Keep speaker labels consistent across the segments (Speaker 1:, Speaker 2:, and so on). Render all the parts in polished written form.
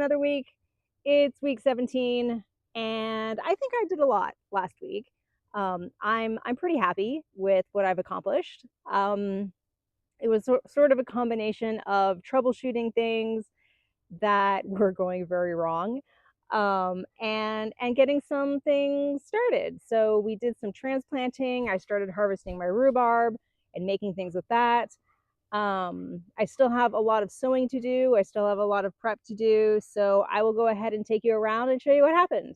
Speaker 1: another week. It's week 17, and I think I did a lot last week. I'm pretty happy with what I've accomplished. It was sort of a combination of troubleshooting things that were going very wrong, and getting some things started. So we did some transplanting. I started harvesting my rhubarb and making things with that. I still have a lot of sewing to do. I still have a lot of prep to do. So I will go ahead and take you around and show you what happened.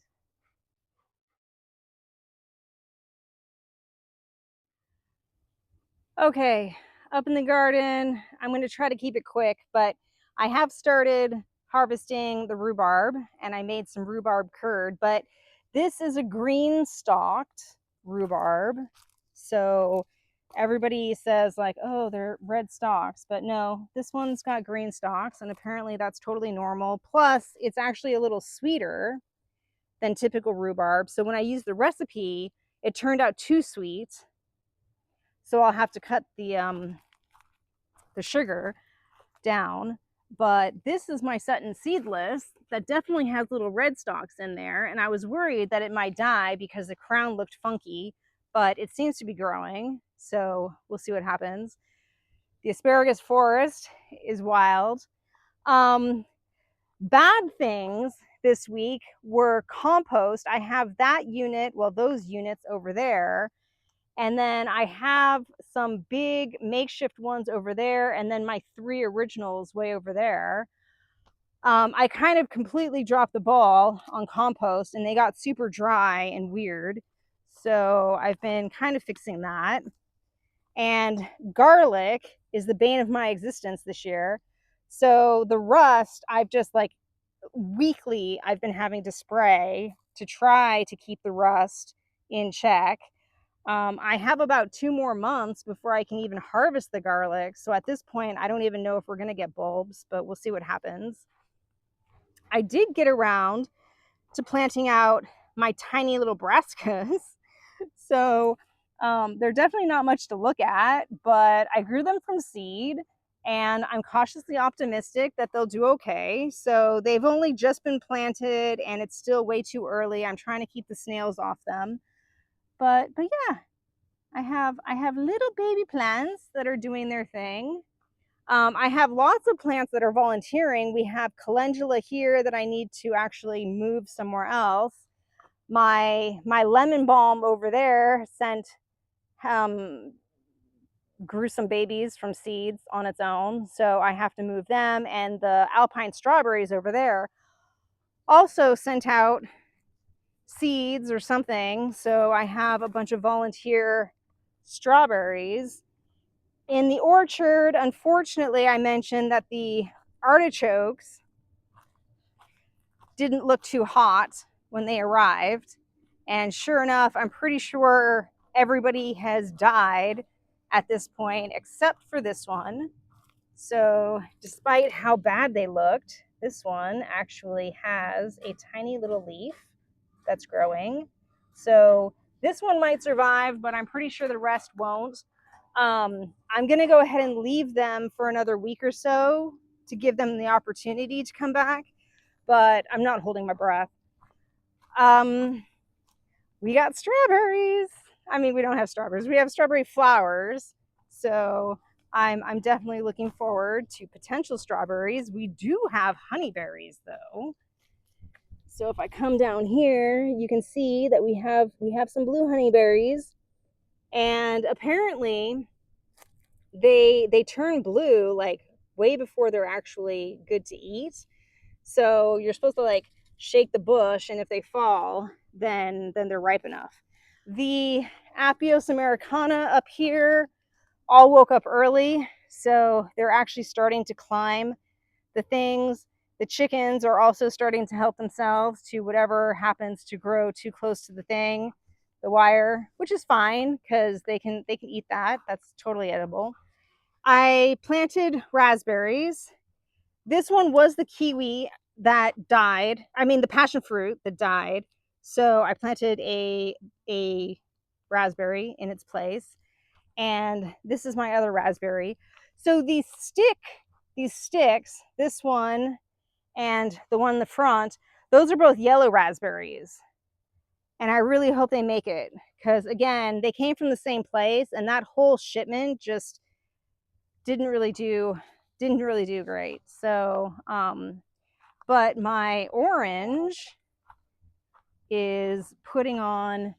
Speaker 1: Okay, up in the garden, I'm going to try to keep it quick, but I have started harvesting the rhubarb and I made some rhubarb curd, but this is a green stalked rhubarb. So everybody says like, oh, they're red stalks, but no, this one's got green stalks and apparently that's totally normal. Plus, it's actually a little sweeter than typical rhubarb. So when I used the recipe, it turned out too sweet. So I'll have to cut the sugar down. But this is my Sutton seedless that definitely has little red stalks in there. And I was worried that it might die because the crown looked funky, but it seems to be growing. So we'll see what happens. The asparagus forest is wild. Bad things this week were compost. I have that unit, well, those units over there. And then I have some big makeshift ones over there, and then my 3 originals way over there. I kind of completely dropped the ball on compost, and they got super dry and weird. So I've been kind of fixing that. And garlic is the bane of my existence this year. So the rust, I've just like weekly, I've been having to spray to try to keep the rust in check. I have about 2 more months before I can even harvest the garlic. So at this point, I don't even know if we're going to get bulbs, but we'll see what happens. I did get around to planting out my tiny little brassicas. So they're definitely not much to look at, but I grew them from seed and I'm cautiously optimistic that they'll do okay. So they've only just been planted and it's still way too early. I'm trying to keep the snails off them. But yeah, I have little baby plants that are doing their thing. I have lots of plants that are volunteering. We have calendula here that I need to actually move somewhere else. My lemon balm over there sent grew some babies from seeds on its own, so I have to move them. And the alpine strawberries over there also sent out seeds or something, so I have a bunch of volunteer strawberries. In the orchard, unfortunately, I mentioned that the artichokes didn't look too hot when they arrived. And sure enough, I'm pretty sure everybody has died at this point, except for this one. So despite how bad they looked, this one actually has a tiny little leaf that's growing. So this one might survive, but I'm pretty sure the rest won't. I'm going to go ahead and leave them for another week or so to give them the opportunity to come back, but I'm not holding my breath. We got strawberries. I mean, we don't have strawberries. We have strawberry flowers. So I'm definitely looking forward to potential strawberries. We do have honeyberries though. So if I come down here, you can see that we have some blue honeyberries, and apparently they turn blue like way before they're actually good to eat. So you're supposed to like shake the bush, and if they fall, then they're ripe enough. The Apios americana up here all woke up early, so they're actually starting to climb the things. The chickens are also starting to help themselves to whatever happens to grow too close to the thing, the wire, which is fine because they can eat that. That's totally edible. I planted raspberries. This one was the kiwi that died. I mean, the passion fruit that died. So I planted a raspberry in its place. And this is my other raspberry. So these sticks, this one and the one in the front, those are both yellow raspberries. And I really hope they make it, because again, they came from the same place, and that whole shipment just didn't really do great. So but my orange is putting on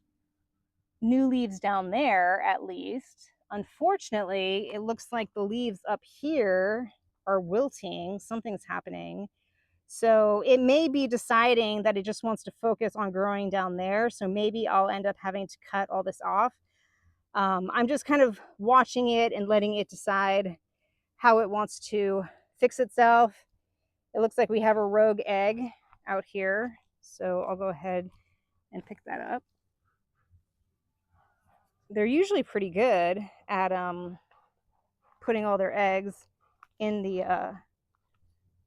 Speaker 1: new leaves down there, at least. Unfortunately, it looks like the leaves up here are wilting. Something's happening. So it may be deciding that it just wants to focus on growing down there. So maybe I'll end up having to cut all this off. I'm just kind of watching it and letting it decide how it wants to fix itself. It looks like we have a rogue egg out here. So I'll go ahead and pick that up. They're usually pretty good at putting all their eggs in the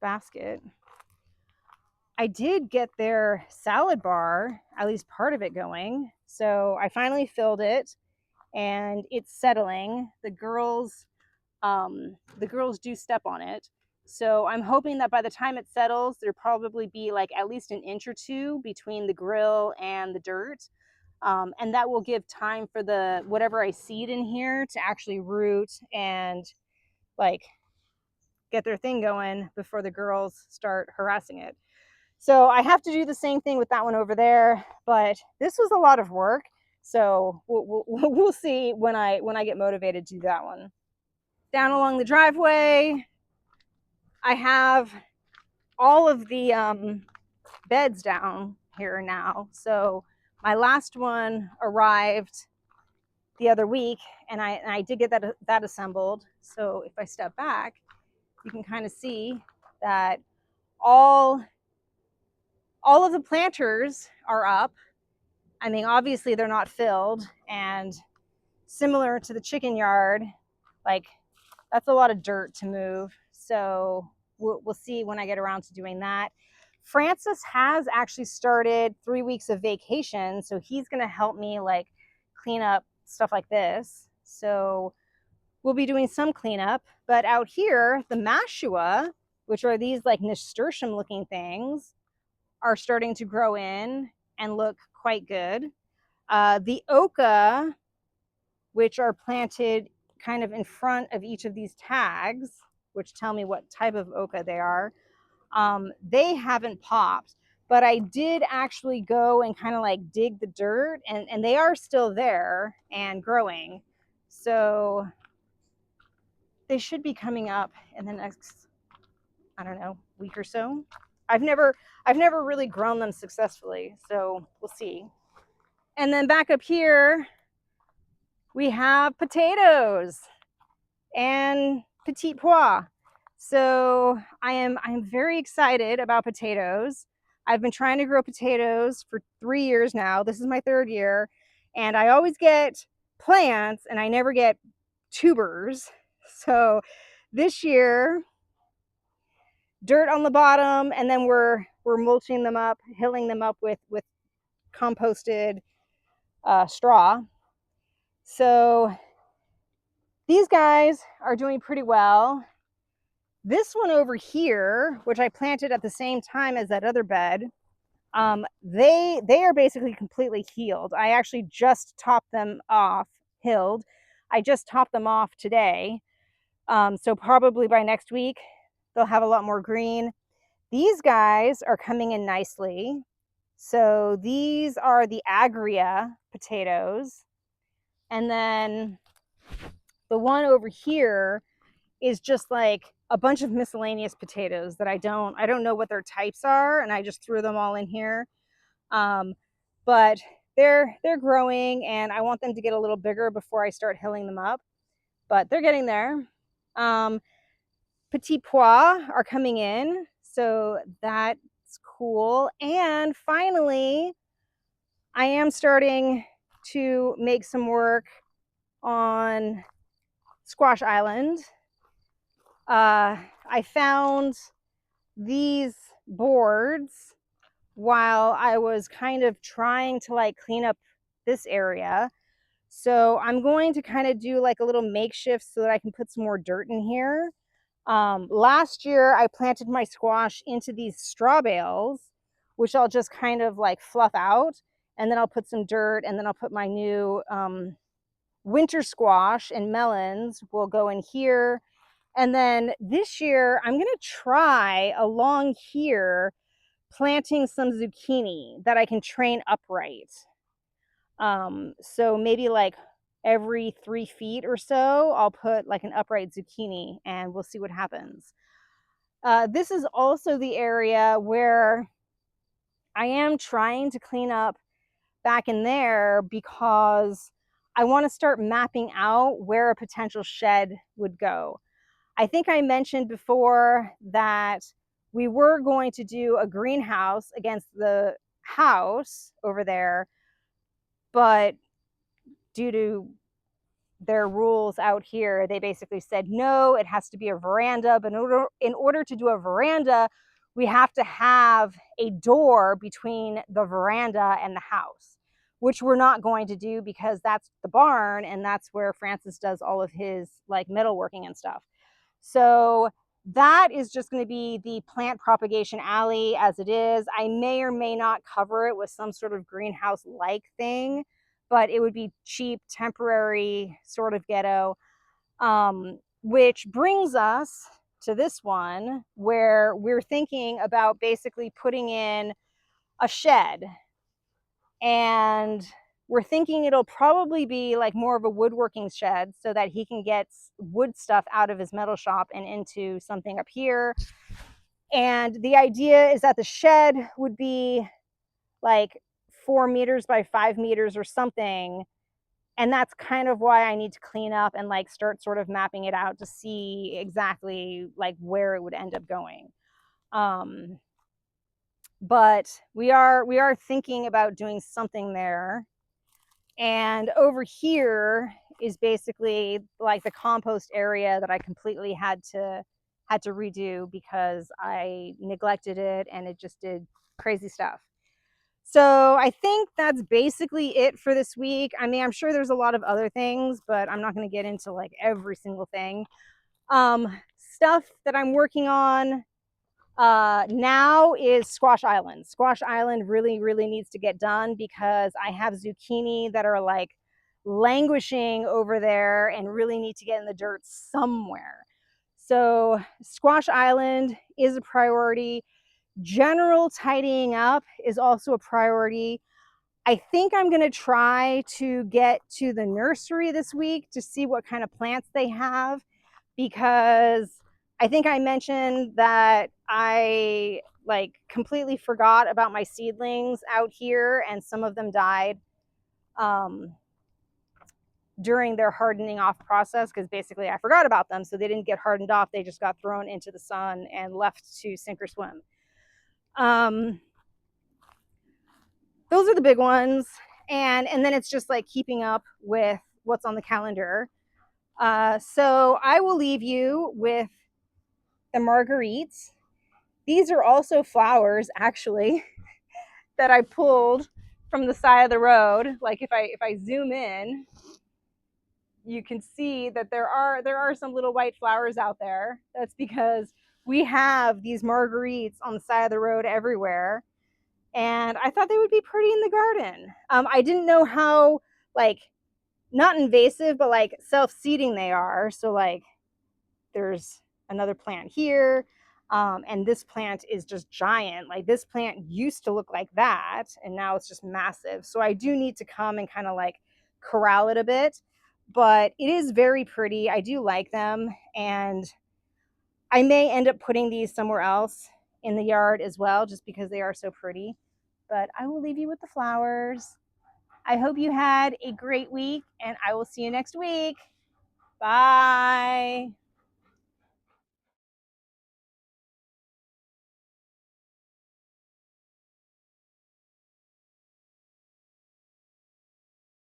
Speaker 1: basket. I did get their salad bar, at least part of it, going. So I finally filled it, and it's settling. The girls do step on it. So I'm hoping that by the time it settles, there'll probably be like at least an inch or two between the grill and the dirt. And that will give time for the whatever I seed in here to actually root and like get their thing going before the girls start harassing it. So I have to do the same thing with that one over there, but this was a lot of work. So we'll see when I get motivated to do that one. Down along the driveway, I have all of the beds down here now. So my last one arrived the other week, and I did get that assembled. So if I step back, you can kind of see that all of the planters are up. I mean, obviously they're not filled, and similar to the chicken yard, like that's a lot of dirt to move. So we'll see when I get around to doing that. Francis has actually started 3 weeks of vacation, so he's going to help me like clean up stuff like this. So we'll be doing some cleanup. But out here, the mashua, which are these like nasturtium looking things, are starting to grow in and look quite good. The oca, which are planted kind of in front of each of these tags, which tell me what type of oca they are, they haven't popped. But I did actually go and kind of like dig the dirt, and they are still there and growing. So they should be coming up in the next, I don't know, week or so. I've never really grown them successfully, so we'll see. And then back up here, we have potatoes and petit pois. So I'm very excited about potatoes. I've been trying to grow potatoes for 3 years now. This is my 3rd year, and I always get plants and I never get tubers. So this year, dirt on the bottom, and then we're mulching them up, hilling them up with composted straw. So these guys are doing pretty well. This one over here, which I planted at the same time as that other bed, they are basically completely healed. I actually just topped them off, hilled. I just topped them off today. So probably by next week, they'll have a lot more green. These guys are coming in nicely. So these are the agria potatoes. And then the one over here is just like a bunch of miscellaneous potatoes that I don't know what their types are, and I just threw them all in here. But they're growing, and I want them to get a little bigger before I start hilling them up. But they're getting there. Petit pois are coming in, so that's cool. And finally, I am starting to make some work on Squash Island. I found these boards while I was kind of trying to like clean up this area. So I'm going to kind of do like a little makeshift so that I can put some more dirt in here. Last year, I planted my squash into these straw bales, which I'll just kind of like fluff out, and then I'll put some dirt, and then I'll put my new winter squash and melons will go in here. And then this year, I'm going to try along here planting some zucchini that I can train upright. So maybe like every 3 feet or so, I'll put like an upright zucchini and we'll see what happens. This is also the area where I am trying to clean up back in there because I want to start mapping out where a potential shed would go. I think I mentioned before that we were going to do a greenhouse against the house over there, but due to their rules out here, they basically said, no, it has to be a veranda. But in order to do a veranda, we have to have a door between the veranda and the house, which we're not going to do because that's the barn and that's where Francis does all of his like metalworking and stuff. So that is just going to be the plant propagation alley as it is. I may or may not cover it with some sort of greenhouse-like thing, but it would be cheap, temporary sort of ghetto. Which brings us to this one where we're thinking about basically putting in a shed. And we're thinking it'll probably be like more of a woodworking shed so that he can get wood stuff out of his metal shop and into something up here. And the idea is that the shed would be like 4 meters by 5 meters or something. And that's kind of why I need to clean up and like start sort of mapping it out to see exactly like where it would end up going. But we are thinking about doing something there. And over here is basically like the compost area that I completely had to redo because I neglected it and it just did crazy stuff. So I think that's basically it for this week. I mean, I'm sure there's a lot of other things, but I'm not going to get into like every single thing. Stuff that I'm working on now is Squash Island. Squash Island really needs to get done because I have zucchini that are like languishing over there and really need to get in the dirt somewhere. So Squash Island is a priority. General tidying up is also a priority. I think I'm going to try to get to the nursery this week to see what kind of plants they have, because I think I mentioned that I like completely forgot about my seedlings out here and some of them died during their hardening off process because basically I forgot about them. So they didn't get hardened off. They just got thrown into the sun and left to sink or swim. Those are the big ones. And then it's just like keeping up with what's on the calendar. So I will leave you with the marguerites. These are also flowers, actually, that I pulled from the side of the road. Like if I zoom in, you can see that there are some little white flowers out there. That's because we have these marguerites on the side of the road everywhere. And I thought they would be pretty in the garden. I didn't know how, like, not invasive, but like self-seeding they are. So like there's another plant here. And this plant is just giant. Like this plant used to look like that and now it's just massive. So I do need to come and kind of like corral it a bit, but it is very pretty. I do like them. And I may end up putting these somewhere else in the yard as well, just because they are so pretty. But I will leave you with the flowers. I hope you had a great week and I will see you next week. Bye.